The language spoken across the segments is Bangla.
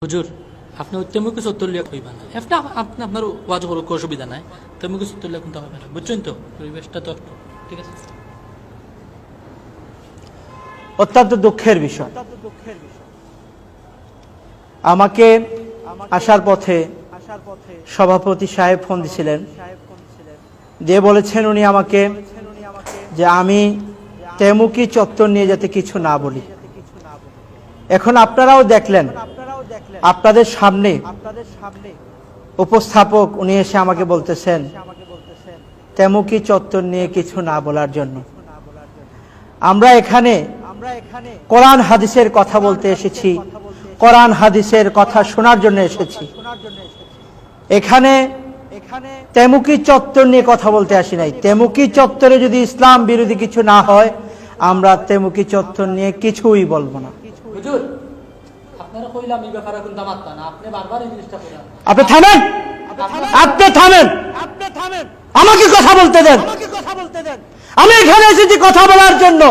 হুজুর আপনি তেমন কিছু উত্তর লিয়া কইবা না একটা আপনি আপনার ওয়াজ করো কোনো অসুবিধা নাই তেমন কিছু উত্তর লিয়া কিন্তু হবে না বুঝছেন তো পরিবেশটা তো একটু ঠিক আছে অত্যন্ত দুঃখের বিষয় আমাকে আসার পথে সভাপতি সাহেব ফোন দিছিলেন দিয়ে বলেছেন উনি আমাকে যে আমি তেমুকি চত্বর নিয়ে যাতে কিছু না বলি। এখন আপনারাও দেখলেন আপনাদের সামনে উপস্থাপক উনি এসে আমাকে বলতেছেন তেমুকি চত্বর নিয়ে কিছু না বলার জন্য। আমরা এখানে কোরআন হাদিসের কথা বলতে এসেছি, কোরআন হাদিসের কথা শোনার জন্য এসেছি। এখানে তেমুকি চত্বর নিয়ে কথা বলতে আসি নাই। তেমুকি চত্বরে যদি ইসলাম বিরোধী কিছু না হয় আমরা তেমুকি চত্বর নিয়ে কিছুই বলবো না। হুজুর আপনারা কইলাম এই ব্যাপারে কিন্তু মাত্তা না আপনি বারবার এই জিনিসটা কইরা আপনি থামেন, আপনি থামেন, আমাকে কথা বলতে দেন। আমি এখানে এসেছি কথা বলার জন্য।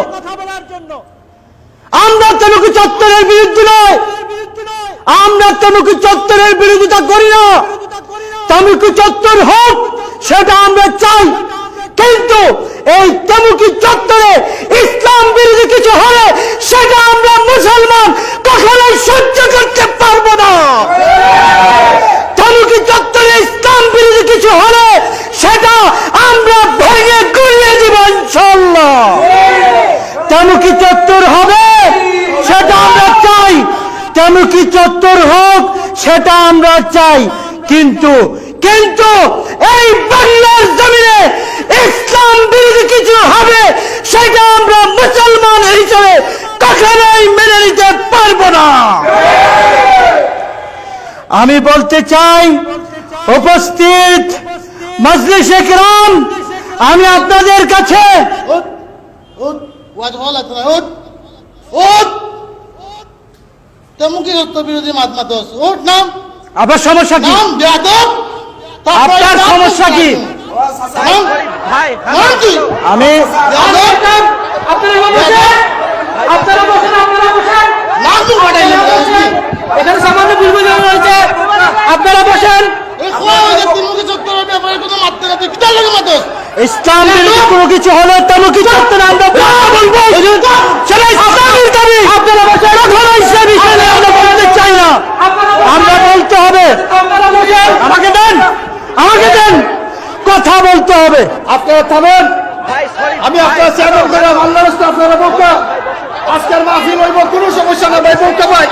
আমরা তেমুকি চত্বরের বিরুদ্ধে নয়, আমরা তেমুকি চত্বরের বিরোধিতা করি না। তেমুকি চত্বর হোক সেটা আমরা চাই, কিন্তু এই তেমুকি চত্বরে ইসলাম বিরোধী কিছু হলে সেটা আমরা মুসলমান কখনোই সহ্য করতে পারবো না। তেমুকি চত্বরে ইসলাম বিরোধী কিছু হলে সেটা আমরা ভেঙে গুড়িয়ে দিব ইনশাআল্লাহ। তেমুকি চত্বর হবে সেটা আমরা চাই, তেমুকি চত্বর হোক সেটা আমরা চাই, কিন্তু কিন্তু এই বাংলার জমিনে ইসলাম বিরোধী কিছু হবে সেটা আমরা মুসলমান হিসেবে কখনোই মেনে নিতে পারবো না। আমি বলতে চাই উপস্থিত মজলিসে কিরাম, আমি আপনাদের কাছে তেমুকি চত্বর বিরোধী মাতমাতস ওট নাম আপনার সমস্যা কি? নাম বেয়াদব আপনার সমস্যা কি? আমি এখানে সামান্য বুঝবো রয়েছে আপনারা বসেন। ইসলাম বিরোধী কোনো কিছু হলে তেমুকি চত্বরে আমরা বলবো সেটা ইসলামের দাবি। আপনারা বসেন, কখনো ইসলামী বিষয় নিয়ে আমরা বলতে চাই না, আমরা বলতে হবে। আমাকে দেন, আমাকে দেন, কথা বলতে হবে। আপনারা থামেন, আমি আপনার চেয়ারম্যান করে আল্লাহ রাস্তায় আপনারা বলতে আজকের মাহফিল হইব, কোনো সমস্যা না ভাই, বলতে ভাই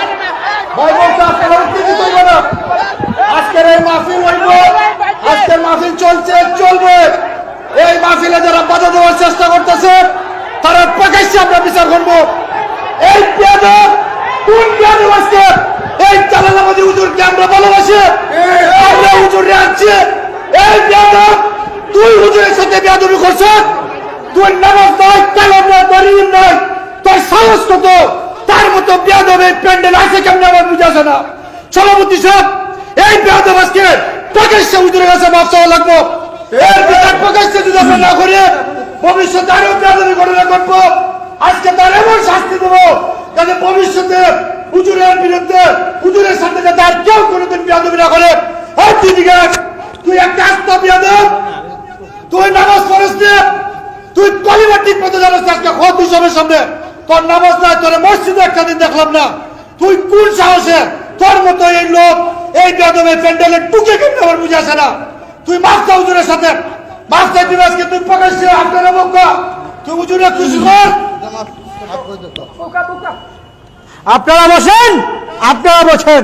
ভাই বলতে আপনারা উত্তেজিত হইব না। আজকের এই মাহফিল হইব, আজকের মাহফিল চলছে চলবে। এই মাহফিলে যারা বাধা দেওয়ার চেষ্টা করতেছে তারা প্রকাশ্যে আমরা বিচার করব। এই বেয়াদব কোন বেয়াদব আজকে এই জালালাবাদী হুজুরকে আমরা ভালোবাসি, আমরা হুজুরে আনছি। এই বেয়াদব তুই হুজুরের সাথে বেয়াদবি করছিস, তুই নামাজ নয়, কালাম নয়, দরিম নয়, তোর সাহস কত? তার মতো বেয়াদবের প্যান্ডেল আছে কেমন আমার বুঝাছে না। সভাপতি সাহেব, এই বেয়াদব আজকে প্রকাশ্যে হুজুরের কাছে মাফ চাওয়া লাগবো। এর বিচার প্রকাশ্যে যদি আমরা না করি ভবিষ্যতে আরো বেয়াদবি ঘটনা ঘটবো। আজকে তার এমন শাস্তি দেবো যাতে ভবিষ্যতে হুজুরের বিরুদ্ধে হুজুরের সাথে যাতে আর কেউ কোনোদিন বেয়াদবি না করে। আর তুই একটা আস্ত বেয়াদব, তুই নামাজ পড়িস না, তুই কলিমা ঠিক মতো জানাস আজকে কত সবের সামনে তোর নামাজ নাই, তোর মসজিদে একটা দিন দেখলাম না। তুই কোন সাহসে তোর মতো এই লোক এই বেয়াদবের প্যান্ডেলে টুকে কিনতে আমার বুঝে আসে না। তুই মাস্তা হুজুরের সাথে মাস্তা দিবাসকে তুই প্রকাশ্যে আপনারা বকা, তুই হুজুরে খুশি কর। আপনারা বসেন, আপনারা বসেন।